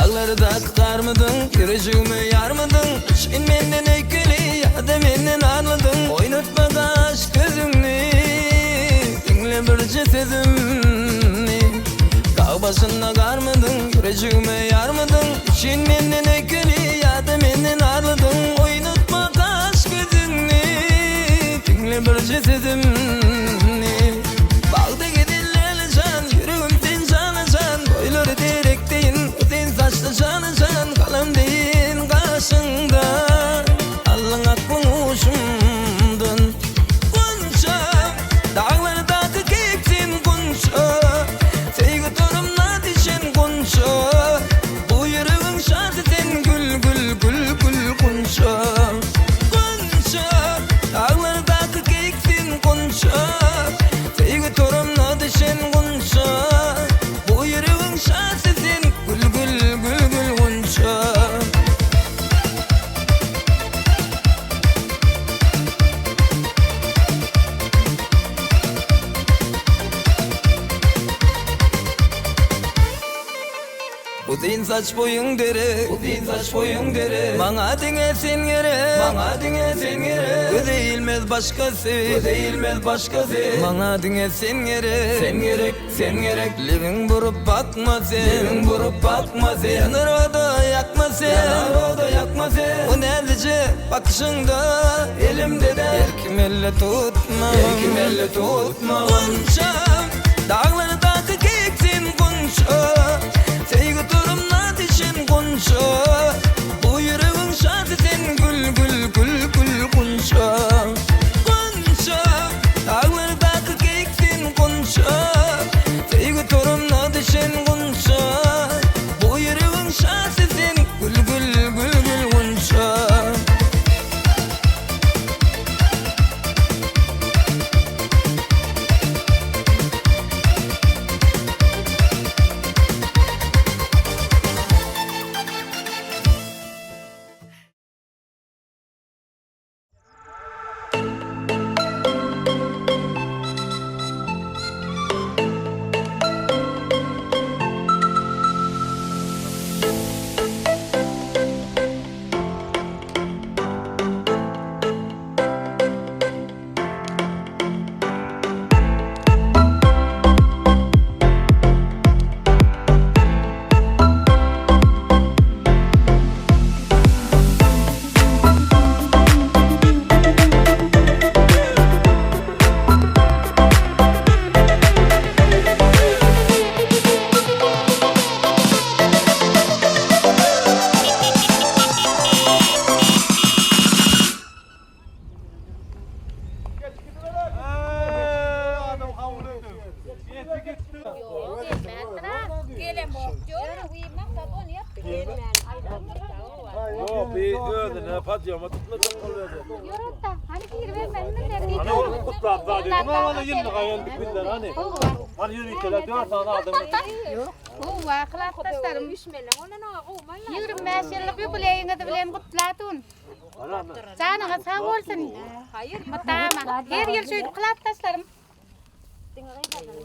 Dağları da kıkarmadın, yüreğimi yarmadın. Sen menden öykeli ya da menden anladın. Oynatma kaş gözünü, dinle bir sözümni. Dağ başına karmadın, yüreğimi yarmadın. Sen menden öykeli ya da menden anladın. Oynatma kaş gözünü, dinle bir sözümni. Bağda gidilerle can, yüreğim sen canacan. Boyları direkteyin, sen saçlı canacan. Kalam deyin karşında, Allah'ın aklın uçumdan. Kunça, dağlardaki keksin kunça. Sevgi torumla dişen kunça. Bu yüreğin şartı sen gül gül gül gül kunça. Kunça, dağlardaki keksin kunça. Sevgi torumla dişen kunça. Bu yüreğin şartı sen gül gül gül gül kunça. Uzun saç boyun dere, uzun saç boyun dere. Bana dine sen gere, bana dine sen gere. Bu değilmez başkası, bu değilmez başkası. Bana dine sen gere, sen gerek, sen gerek. Living vurup bakma sen, living vurup bakma sen. Yanar o da yakma sen, yanar o da yakma sen. Bu neredece bakışında, elimde de. Erkim elle tutma, erkim elle tutma. Kunçam, dağlardaki keksin kunça. Sevgi torumla dişin kunça. Bu yüreğin şartı sen gül gül gül gül kunça. Kunça, dağlardaki keksin kunça. Sevgi torumla dişin kunça. Bu yüreğin şartı sen gül gül gül gül kunça. Yok bir öğdün Fatih'e tutulacak oluyordu. Yoruldu. Hani bir vermedin de. Hani o kutlar daha dedim ama hani 20 kayıldık bizler hani. Hani yürüyüşler 4 tane adam. Bu vakılat tasarım. Yürüm meşellik bir bileyim de bileyim kutlatun. Sana sağ olsun. Matama. Her yıl şöyle kılat tasarım.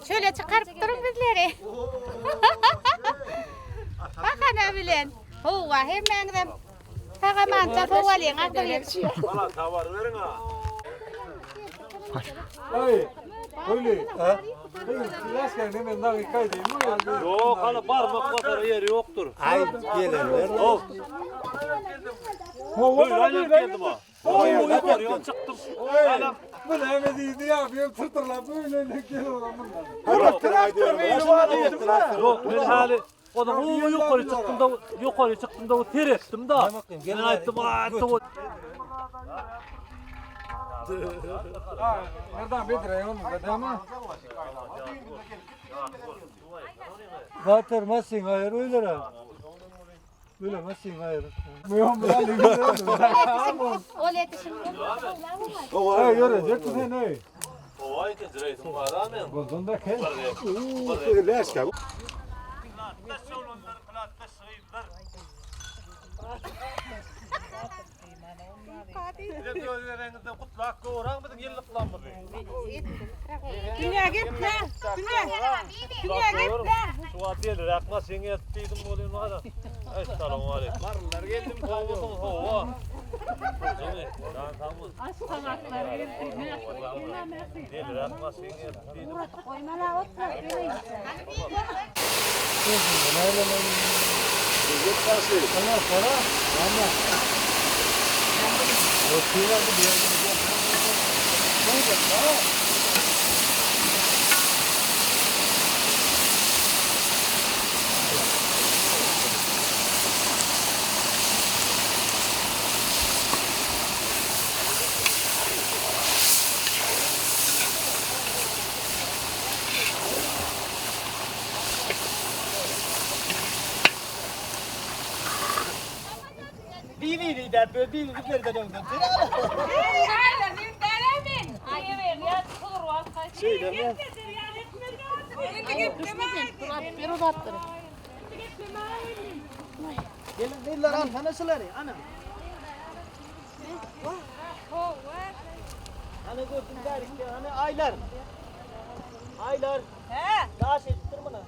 Şöyle çıkarıp durun bizleri. Bakana bilen. Huwa hemen de. Takaman ta tuvalin akıllı. Valla tavar verin ha. Hey, öyle. Ha? Lasken hemen daha kaydı mı? Yok hani parmak kadar yeri yoktur. Ay, gelelim. Of. Öyle aynen geldim ha. Yukarıya çıktım. Hala. Bu ne emediydi yapıyorum tırtırla böyle ne geliyor Yok ben hali onun yukarı çıktım da o ter ettim da. Ben ayıttım o. Nereden bitireyim onu kadama? Batırmasın hayır öyle ha. Böyle masın hayır. Mühim bir hali Oletişim. Hey görecek misin hey? O ay tecrübem var amen. Bozunda kes. Leşke. Gözlerinizde kutlak doğuran mıdır yıllık lan mı? Dünya gitme. Dünya gitme. Şu an değil, rakma seni ettiydim oluyor ne kadar. Esselamu aleyküm. Marullar geldim kovbosunuz hova. Cemil, tamam. Aslanaklar geldi. Değil, rakma seni Koymala otla. Aylar. He. Daha şey tuttur bana.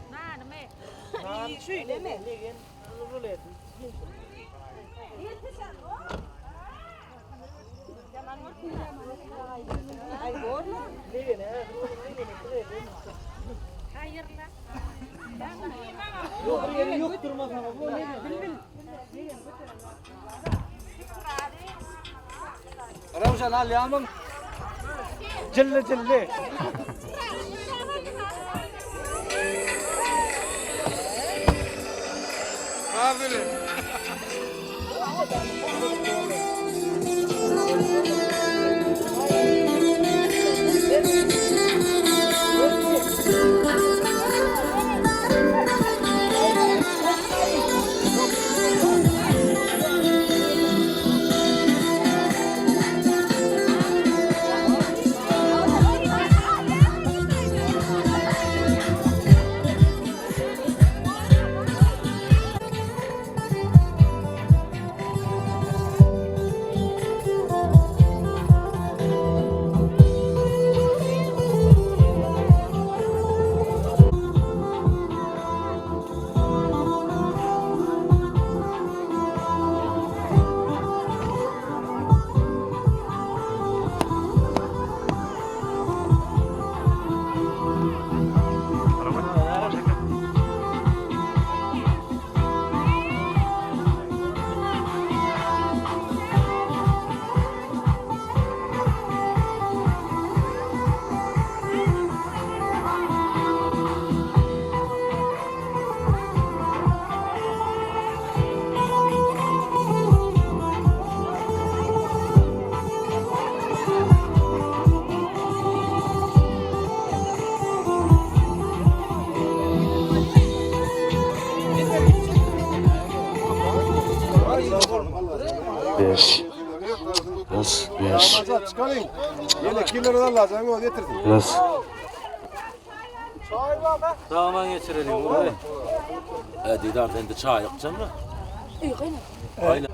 Şöyle mi? Ay doğru. Yok durmaz ama bu ne? Ramazan Ali Amın. Cille cille. Aferin. Beş. Biraz beş. Çıkarayım. Yine kirleri lazım. O getirdim. Biraz. Zaman geçirelim orayı. Dedi artık çay yapacağım mı? Aynen.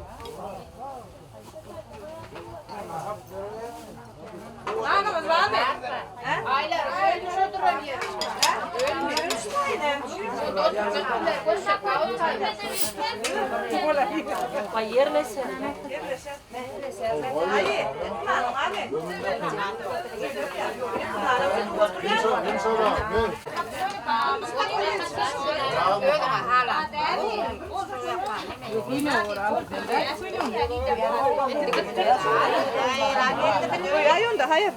Aylar öyle şu duramıyor. Ölmüyor. Hayır da hayır.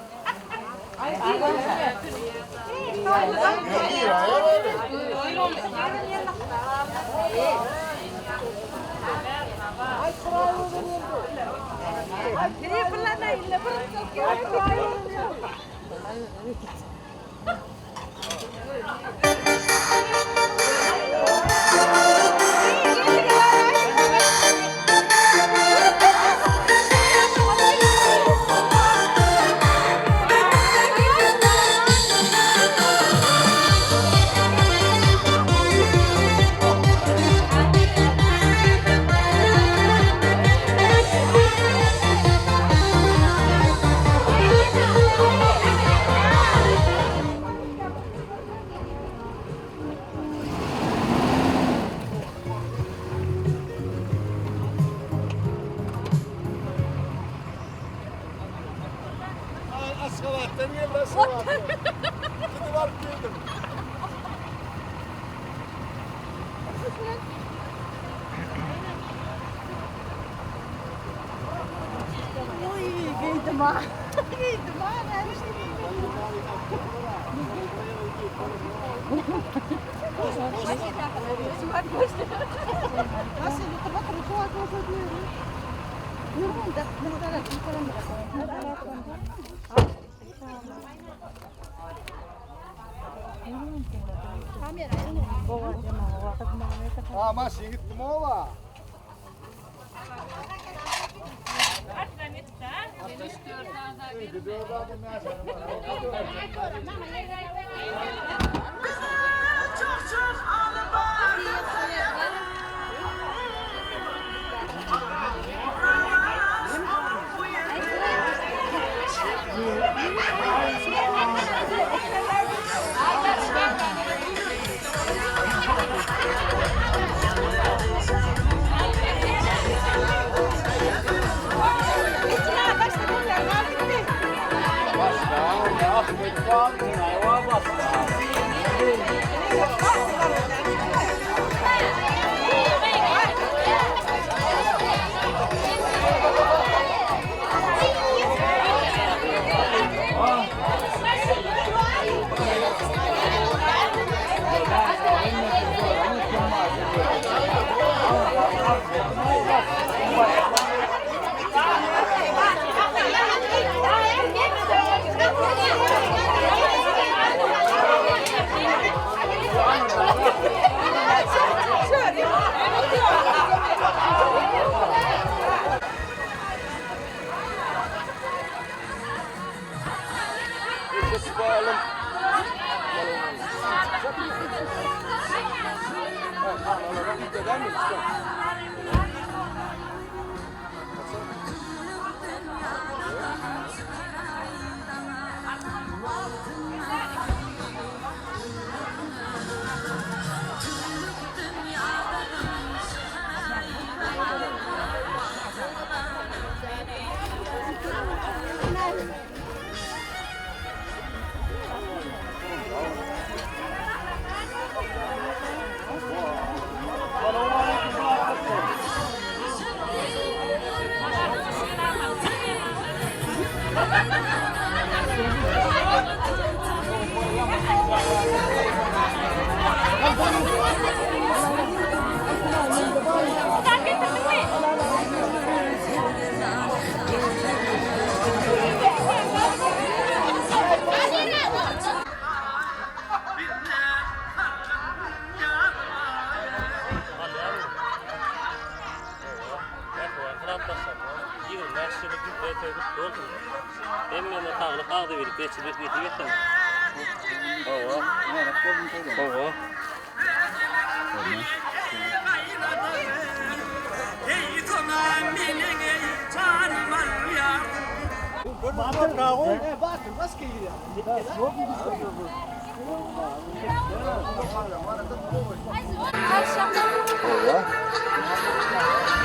Masih gitu mau lah.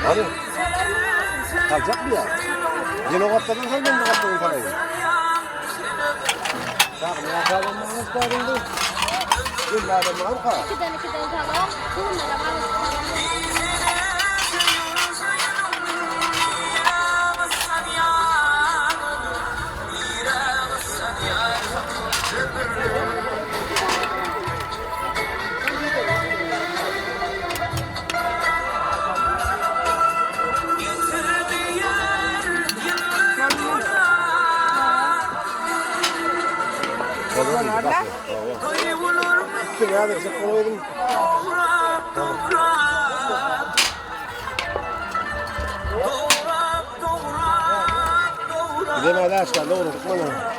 Hadi. Kalacak mı ya? Yeni katladın sen de mi katladın parayı? Tamam, ne yapalım nasıl kaldı? Gün nerede mi arka? İkiden tamam. Bununla da Hadi sen koydun. Gidelim hadi aşkım doğru tutma lan.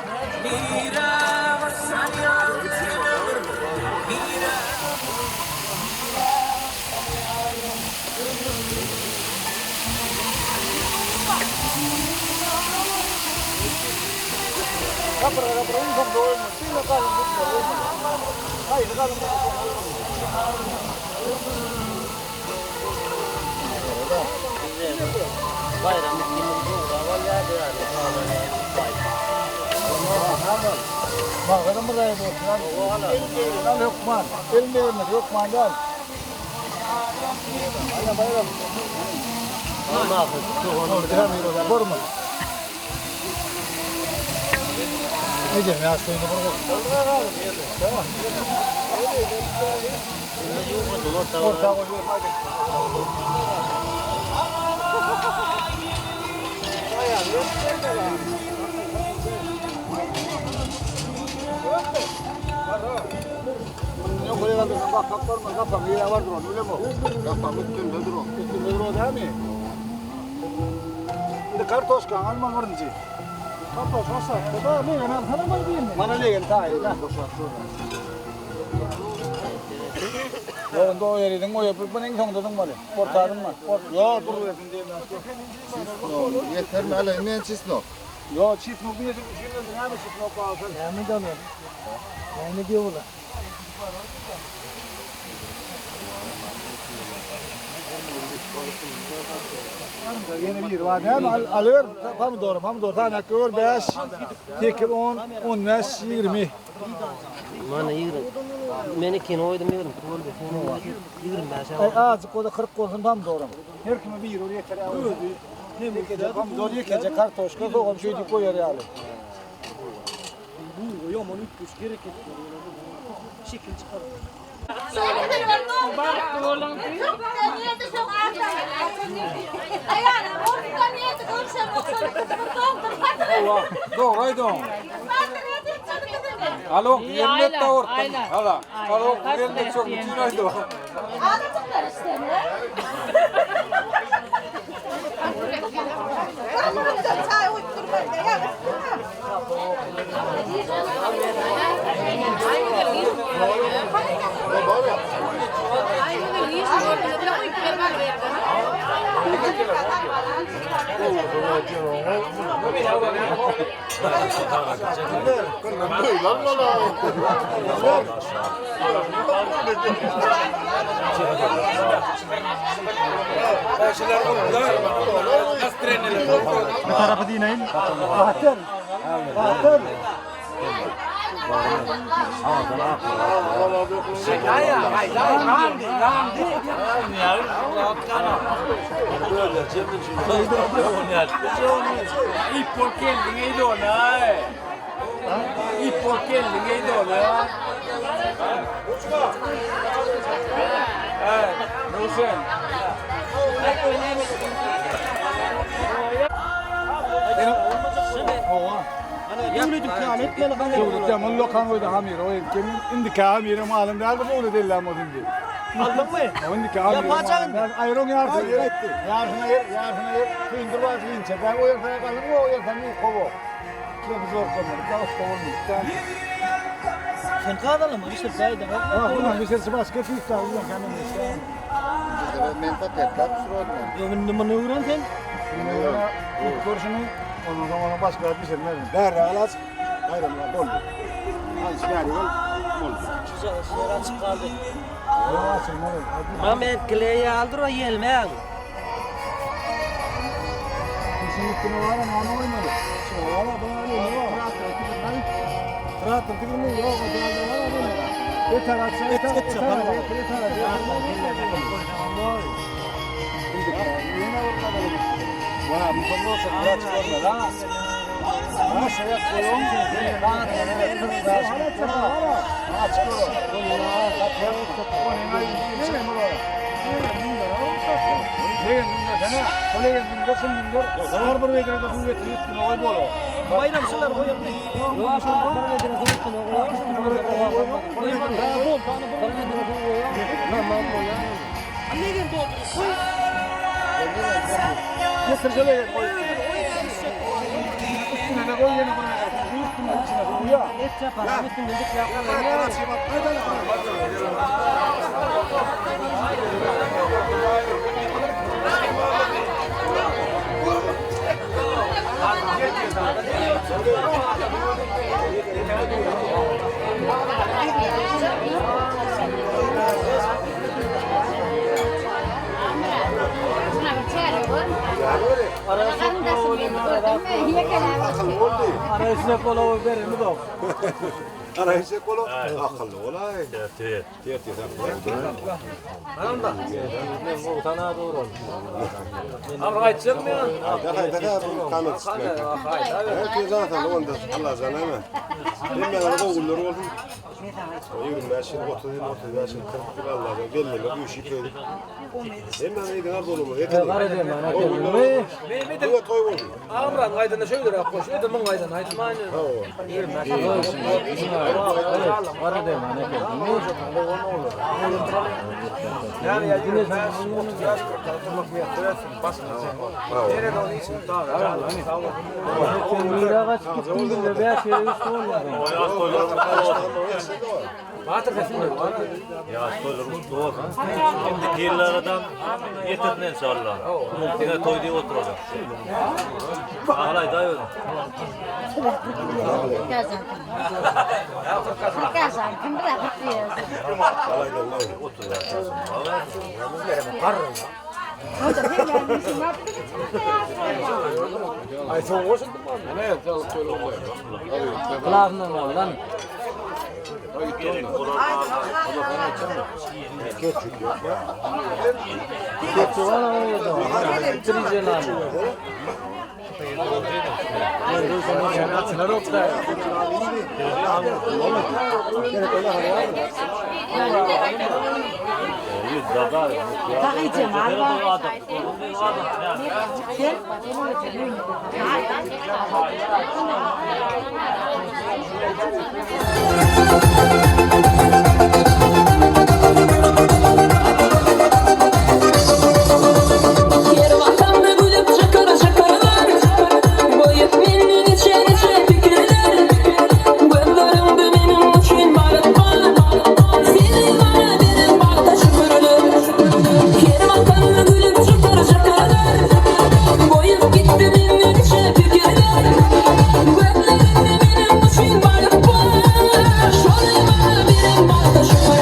Bayramlık günümüz oldu. Ama ya Bakın buraya doğru. Al Lokman. Elinde vermedi. Lokman gel. Hadi bayram. Borma. Ne diyeyim ya suyunu burada. Orta koyuyor. Yok öyle kaldı. Bak kapatma kapatma. Yine vardır onun öyle mi? Kapatma üstünde dur o. Üstünde dur o değil mi? Şimdi kartoşka alman varınca. Kartoşka olsa. Da ne yani sana mı diyeyim? Bana ne geldi daha iyi. Yarın da o yeriden o yapıp ben en sonunda var. Ortağım var. Yok dur versin diyeyim ben. Yeter mi hala ne çizno? Yok çift mi bir yedim. Şimdi ne yapayım çift mi kalsın? Yani canım. Yani diyor bu. Yeni bir var. Hem alıyor, pomidor. Tane kör 5, tek 10, 15, 20. Mana 20. Meni ken oydum yerim. Oldu. 20 ben. Azıcık o da 40 olsun pomidor. Her kimi bir oraya kere alıyor. Ne bir pomidor yekecek kartoşka soğan şöyle koyar yani. Bu yok onu 3 gerek etmiyor. Şekil çıkar. Doğru haydi. Alo, yerine de ortam. Hala. Alo, yerine çok bütün haydi. Bir tarafı dinleyin. Bahter. Bahter. Yavrucuk ya etmeli bana. Yok tamam lokan oydu hamir o kimin indiki hamir malım derdi bu değil ama şimdi. Aldın mı? O indiki hamir. Yapacaksın. Ayron yardım etti. Yarına yer. Kıyındır var kıyınca. Ben o yerden kaldım o yerden bir kovu. Çok zor konular. Daha kovulmuş. Sen kadar mı? İşte saydı. Ha bunun bir sesi başka bir tane kendim işte. Mentat etler sürüyor. Yok bunu öğren sen. İlk kurşunu ondan sonra başka bir şey vermem. Derre alas. Bayramlar doldu. Az gari ol. Oldu. Sıra çıkardı. Ya sen ne? Mehmet Kle'yi aldır o yelmeğin. Kesinlikle var ama ne oynadı? Valla böyle ne var? Rahat ettik mi? Yok o da var ama. Yeter atsa yeter. Bana bu konuda biraz çıkarma la. Ama şey yapıyorum. Bayramçılar o yaptı. Yok şu an para verdiğine konuştun o. Tamam o ya. Ne geldi o? Getir şöyle koy. Üstüne de koy yeni buraya. Üstüne içine koy ya. Et yapar. Bütün dedik yapalım. Una bicara, ¿no? Akıllı ol değil. Arayışına kola verir mi dok? Arayışa kolu. Akıllı olay. Tiyat. Sana doğru. Ama kaçacak mı ya? Daha kanat çıkıyor. Herkes zaten onda Allah zaneme. Ben arada oğulları oldum. O 25 yıl, 30 yıl, 35 yıl, 40 yıl Allah'ım. Gelmeme bu işi köyde. Hemen neydi nerede olur? Yeter. Karede bana geldi. Bu da toy oldu. Amran kaydına şöyle de koş. Yedim ben kaydına. Haydi mani. Karede bana geldi. Yani ya yine Miraç gittiğinde de belki üstü olmadı. Batır kesin de. Ya soylarımız doğru. Şimdi diğerlerden getirdin inşallah. Yine toy diye oturacak. Ağlay da öyle. Ay son olsun mu? Ne? Kulağından al lan. Keçi var ama ya da. Trijelan. Şöyle bana birim başta şu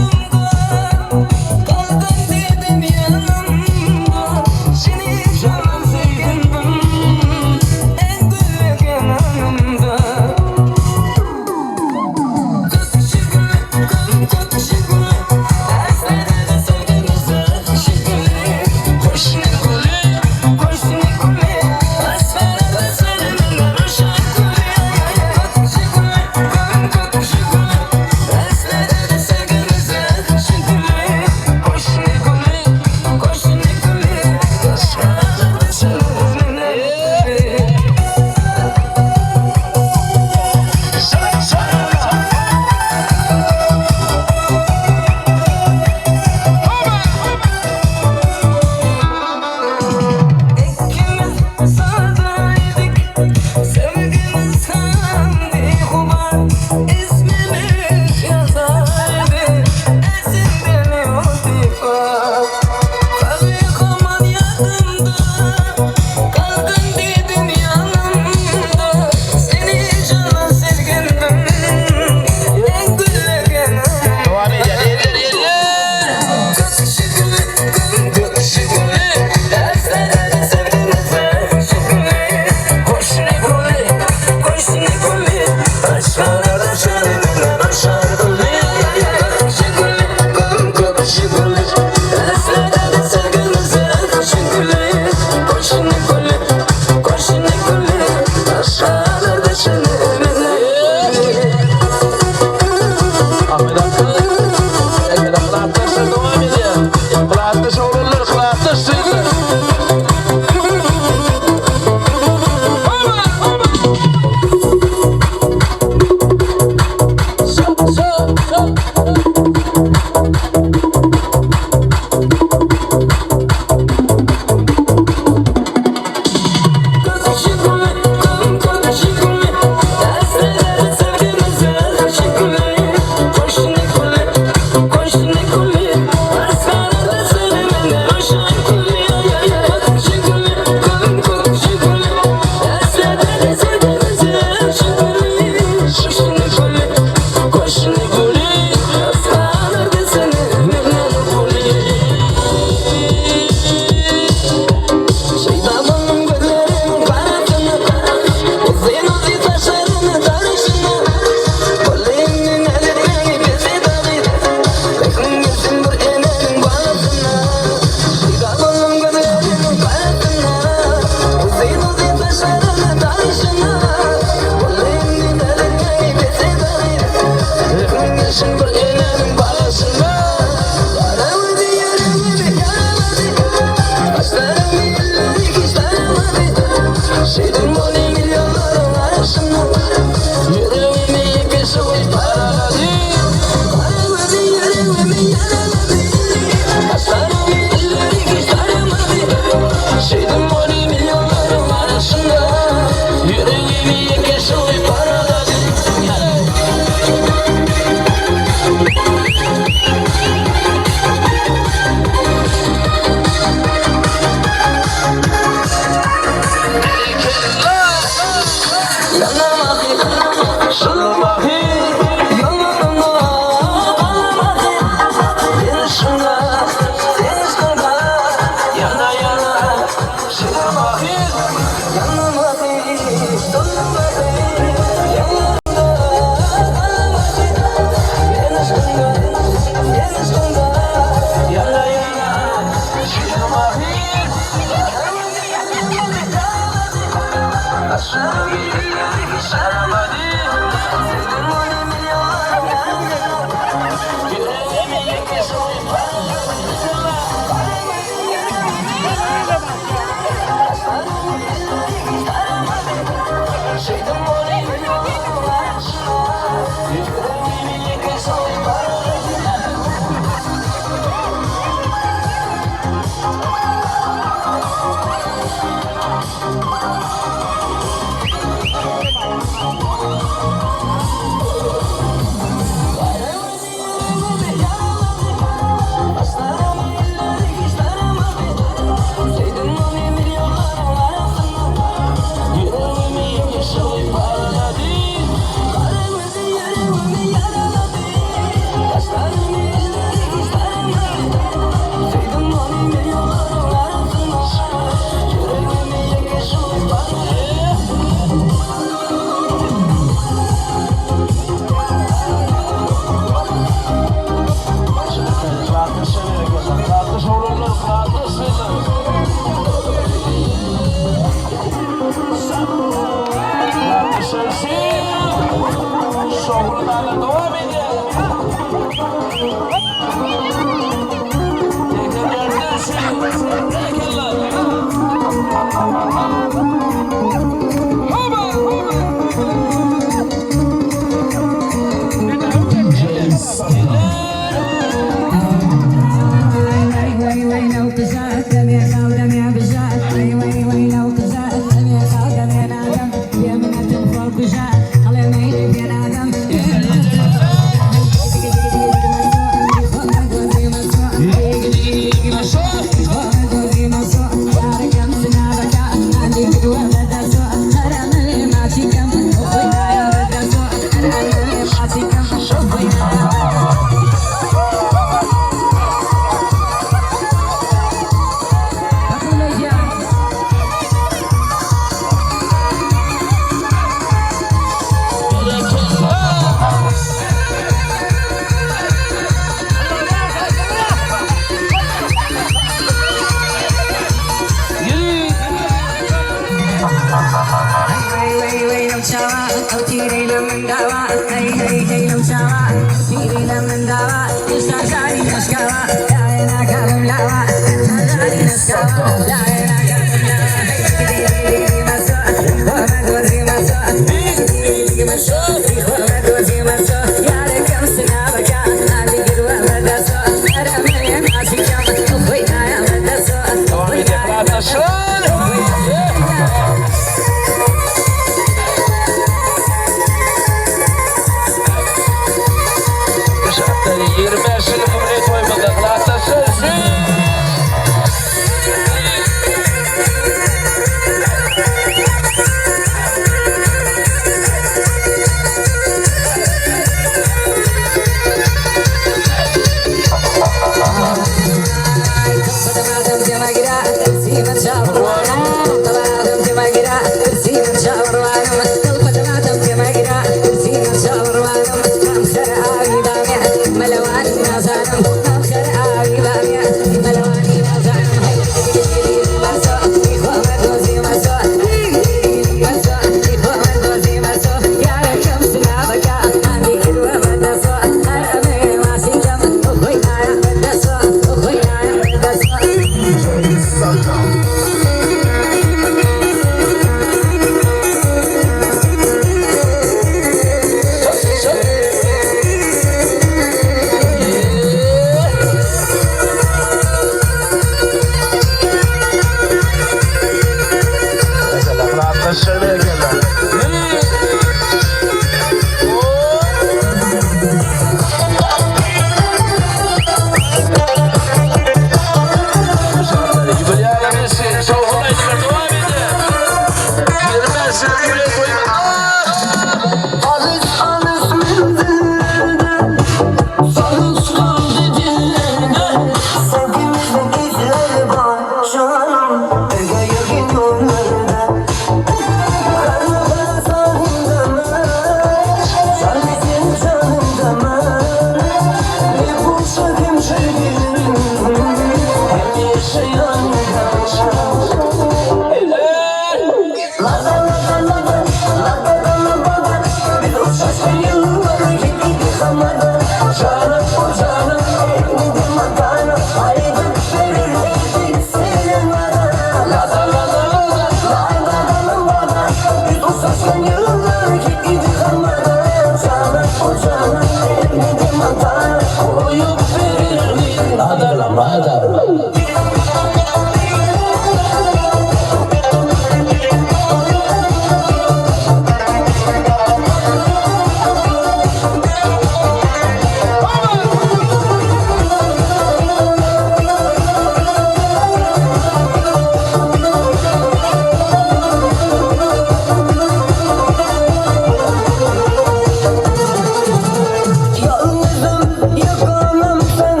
Yalnızım yakamam sen,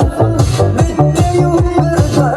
bitti yumurta.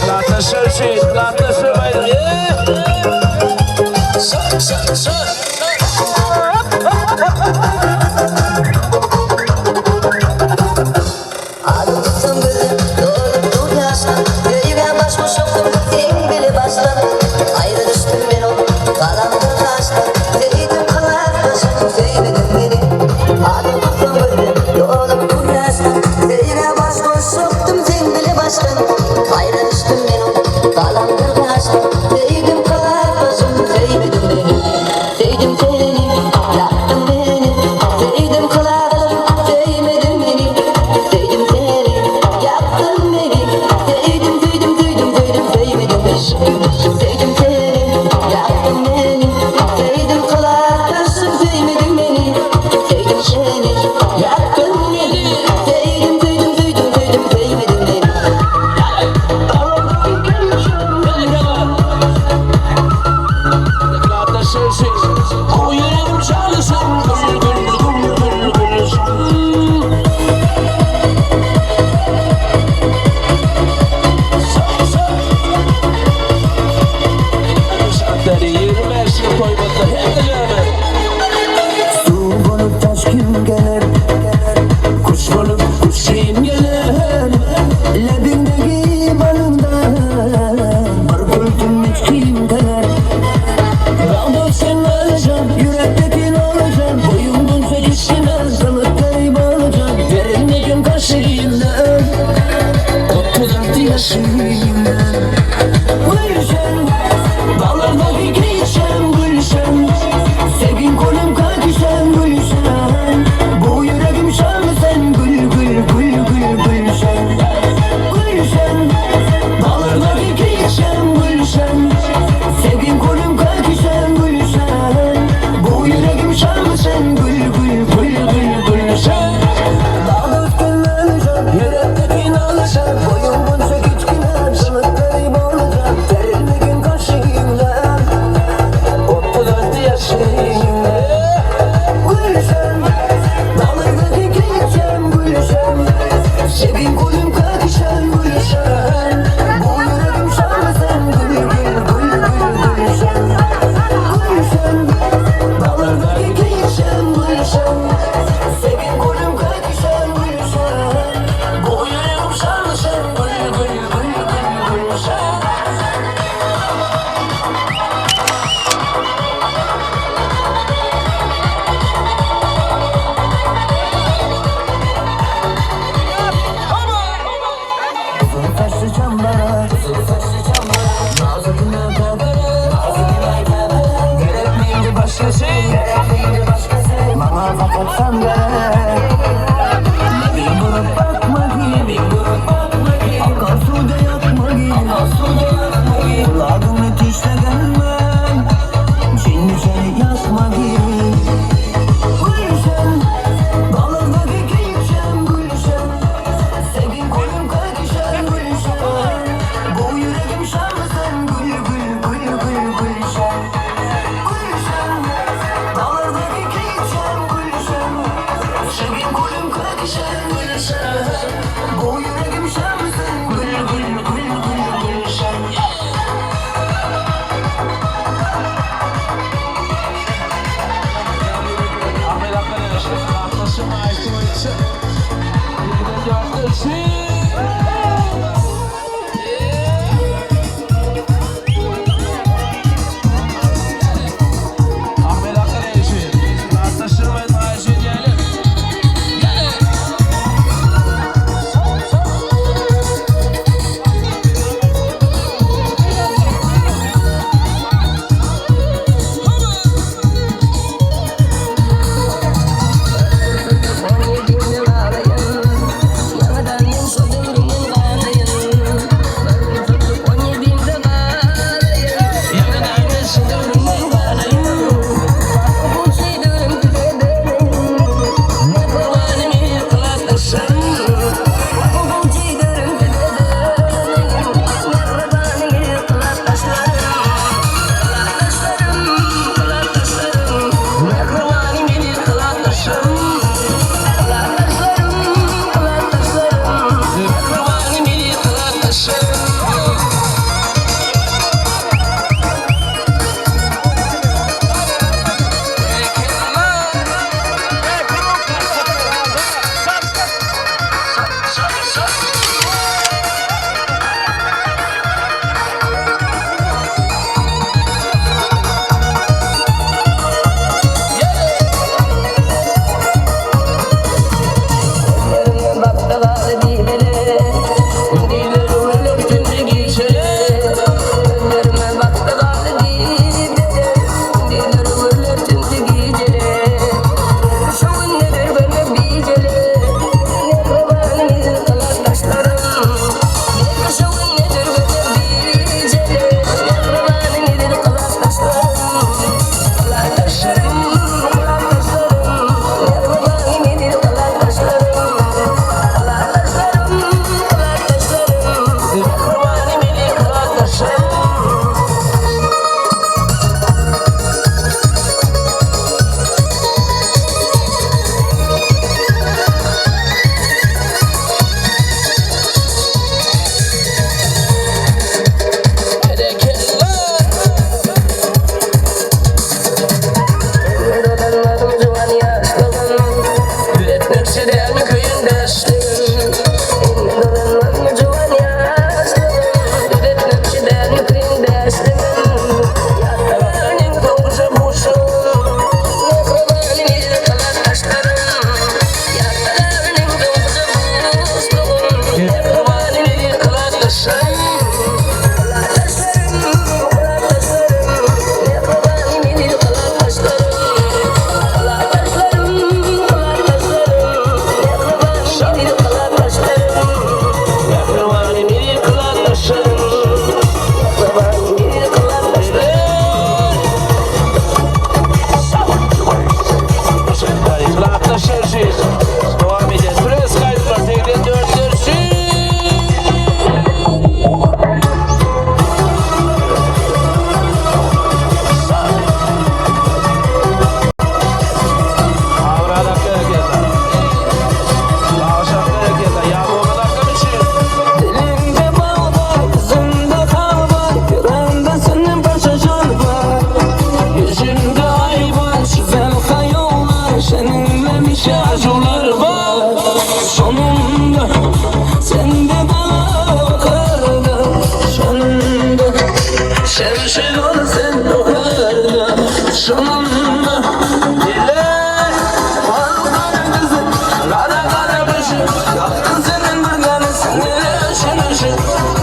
Latlaşır şey, latlaşır şeyinden Gülşen, dağlardaki gülşen Gülşen, sevgin kolum kakişen Gülşen, bu yüreğim şanlı sen gül gül gül gül Gülşen, Gülşen, dağlardaki gülşen Gülşen, sevgin kolum kakişen Gülşen, bu yüreğim şanlı sen gül gül gül gül Gülşen. Dağda üstünleneceğim, yürekteki alışan, boyun bunca küçküne, canıklarım olacak, terilme gün karşıyımdan, 34 yaşıyımda. Gülşen, dağlardaki gülşen Gülşen, sevgin kolum kakişen Gülşen, bu yüreğim şanlı sen gül gül gül gül Gülşen, Gülşen, dağlardaki gülşen Gülşen, sevgin kolum kakişen Gülşen, bu yüreğim şanlı sen gül gül gül gül Gülşen. Saçlı çambara, nazikine kadere, gerek miydi başkası, bana fakat sen gerek. Bir durup bakma gibi, akarsuda yakma gibi, kulağım ateşle gelmem, şimdi seni yakma gibi. Gülşen, dağlardaki gülşen Gülşen, sevgin kolum kakişen Gülşen, bu yüreğim şanlı sen gül gül gül gül Gülşen, Gülşen, dağlardaki gülşen Gülşen, Şemşin ol sen yukarıda Şununla dile Var kara kızı Kara kara başı Yaktın senin bir tanesin Işın ışın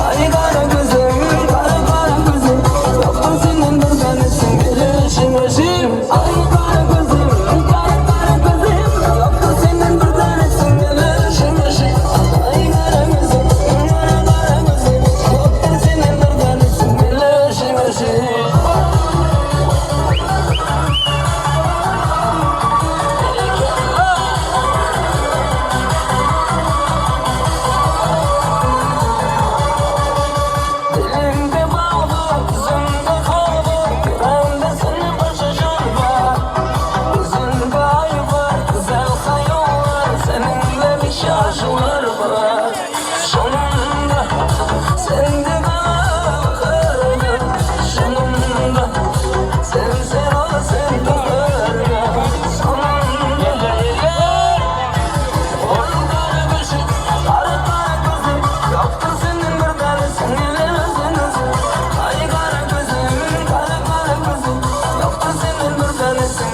Ay kara kızım Kara kara kızım Yaktın senin bir tanesin Işın ışın Ay kara kızım Kara kara kızım Yaktın senin bir tanesin Işın ışın Ay kara kızım Kara kara kızım Yaktın senin bir tanesin Işın ışın Dilimde bağ var, gözümde kal var, yüreğimde senin başucun var. Gözünde ay var, güzel hayallar, seninle bir şarjılar var. Sonunda sen de bana bakardın, sonunda sen ol sen bakardın. Sonunda oy kara başı, kara kara gözüm, yaktın senin bir tanesin Ay kara gözüm, kara kara gözüm Yaktın senin bir tanesin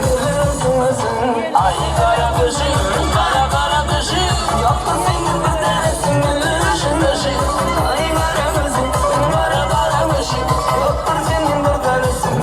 Ay kara gözüm, kara kara gözüm Yaktın senin bir tanesin Ay kara gözüm, kara kara gözüm Yaktın senin bir tanesin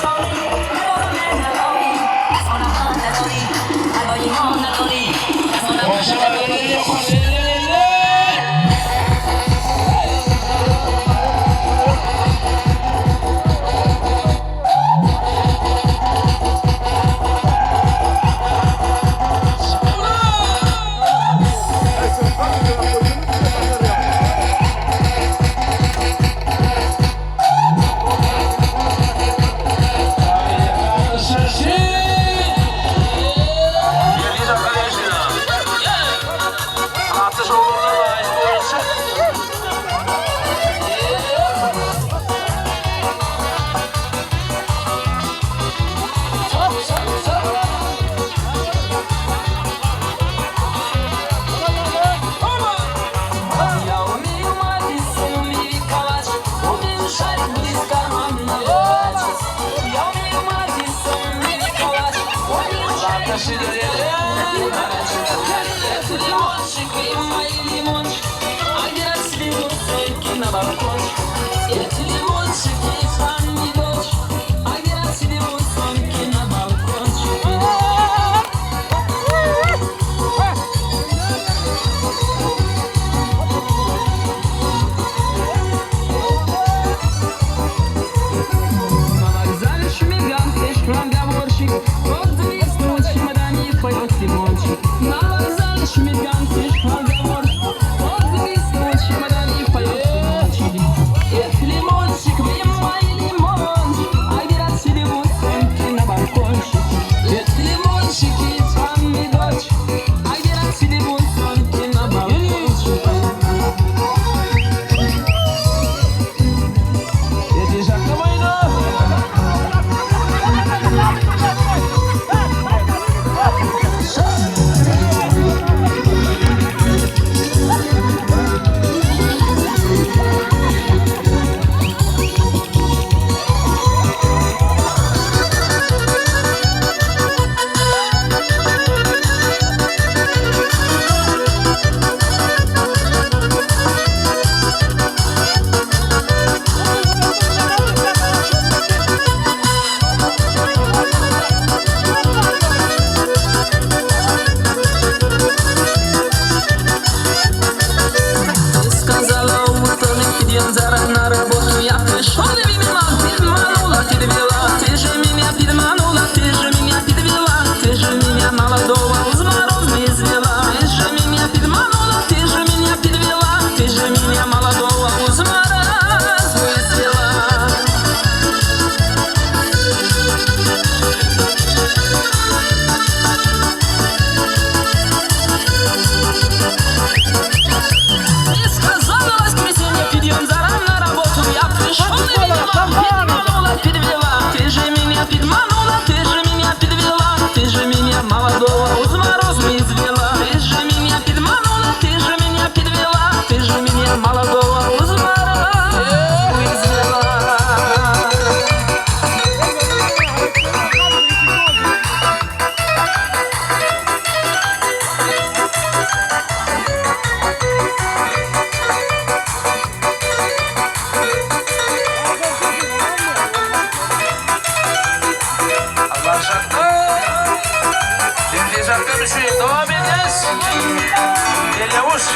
Sorry. düşeyim. Devam ediniz. Gel Yavuz.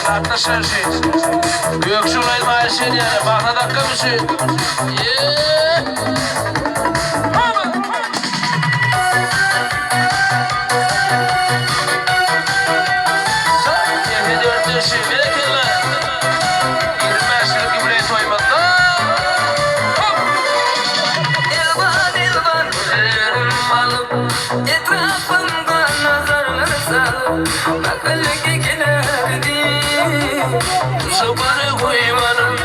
Arkadaşlar şey, Göksu'nun maaşı yani, bana dakika bir şey. Sabahı koymanım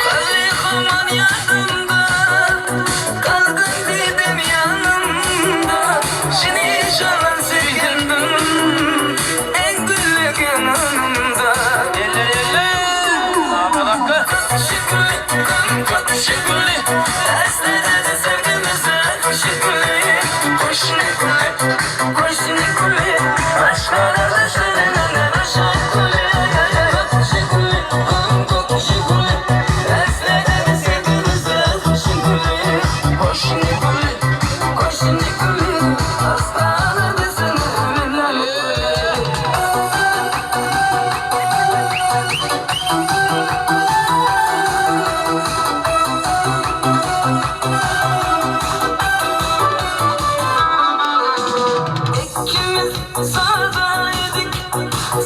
Kalikaman yanımda Kaldın dedim yanımda Seni çalan sevgindim En güllü yanımda Yelle yelle Ama dakika Çok şükürlü Esnede de sevgimize şükürlü Koş ne kule Koş ne kule Aşklara da şöyle aşağı kule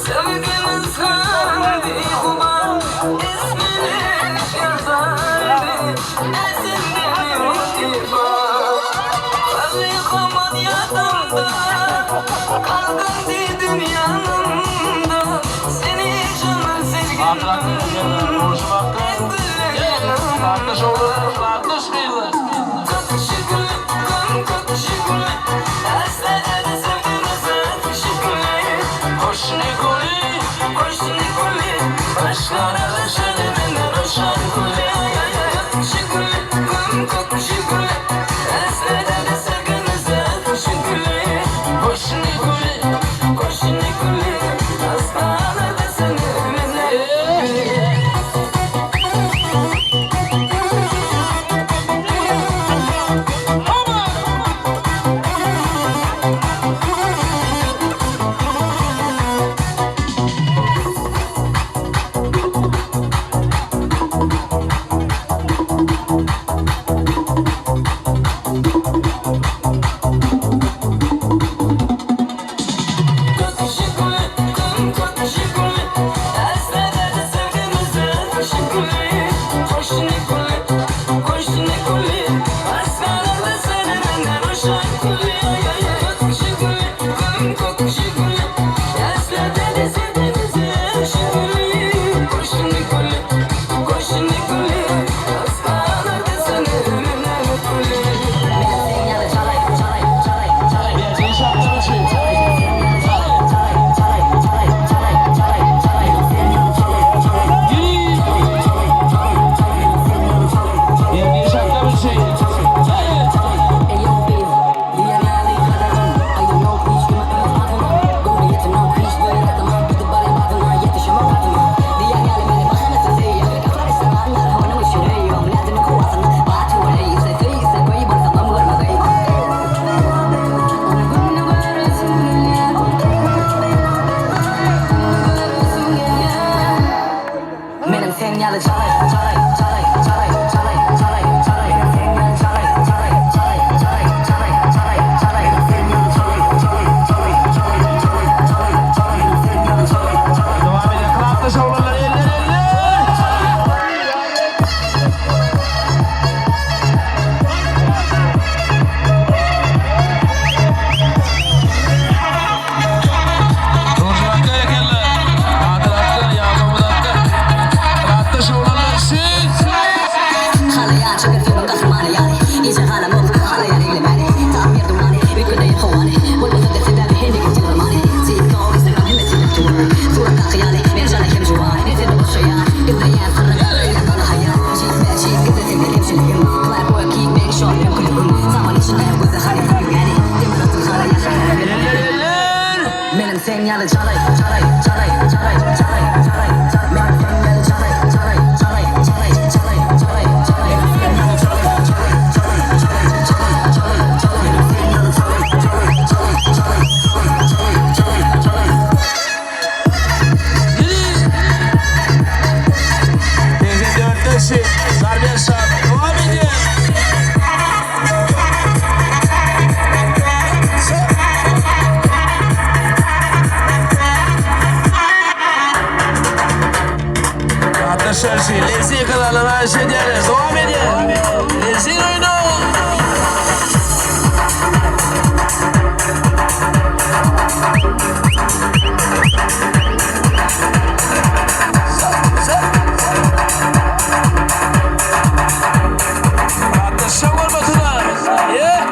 Sevgimiz hangi kuman ismini yazardı Ezinden ittifak Kalikaman yanımda Kalkın dedim yanımda Seni canım sevgilim En güzel yanımda Kardeş olur, kardeş miydi? Çok şükür, çok şükür Esnede de sevgimize şükür Hoş Nikoli, hoş Nikoli Başlara da söylemeden aşağı kule Şükür, çok şükür Esnede de sevgimize şükür Hoş Nikoli, hoş Nikoli Hastane de seninle sen yalı çalay çalay çalay çalay çalay çalay çalay sen yalı çalay çalay çalay çalay çalay çalay çalay sen yalı çalay çalay çalay çalay çalay çalay sen yalı çalay çalay çalay çalay çalay çalay Teyze dörttesi, Sarbiye Sağ, devam edin. Arkadaşlar Lezi kanalına arz ederiz. Devam edin. Lezi oyunu. Arkadaşlar var batıda. Yeah.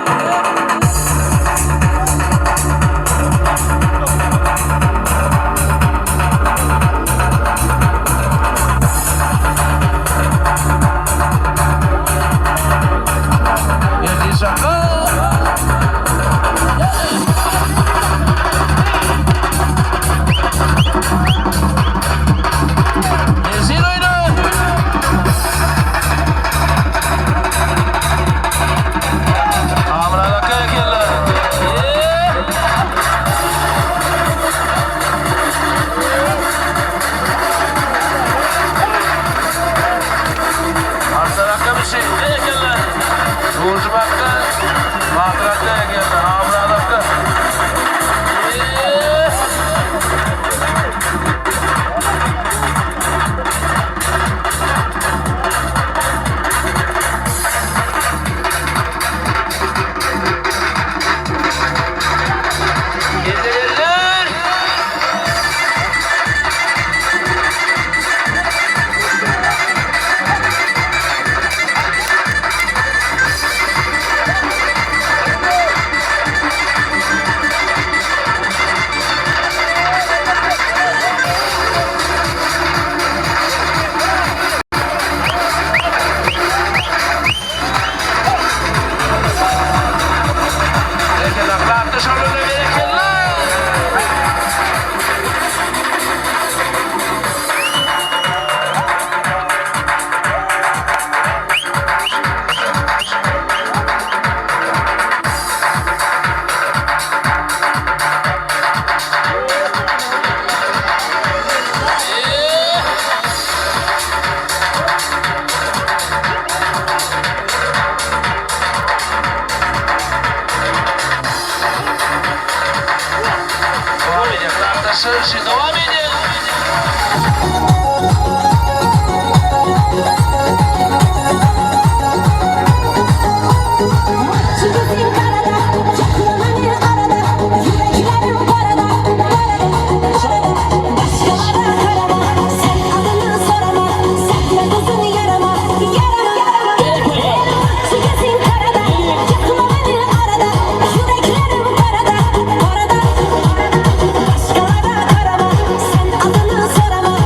Devam edin. Sen adını sorama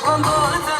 aşkla dolu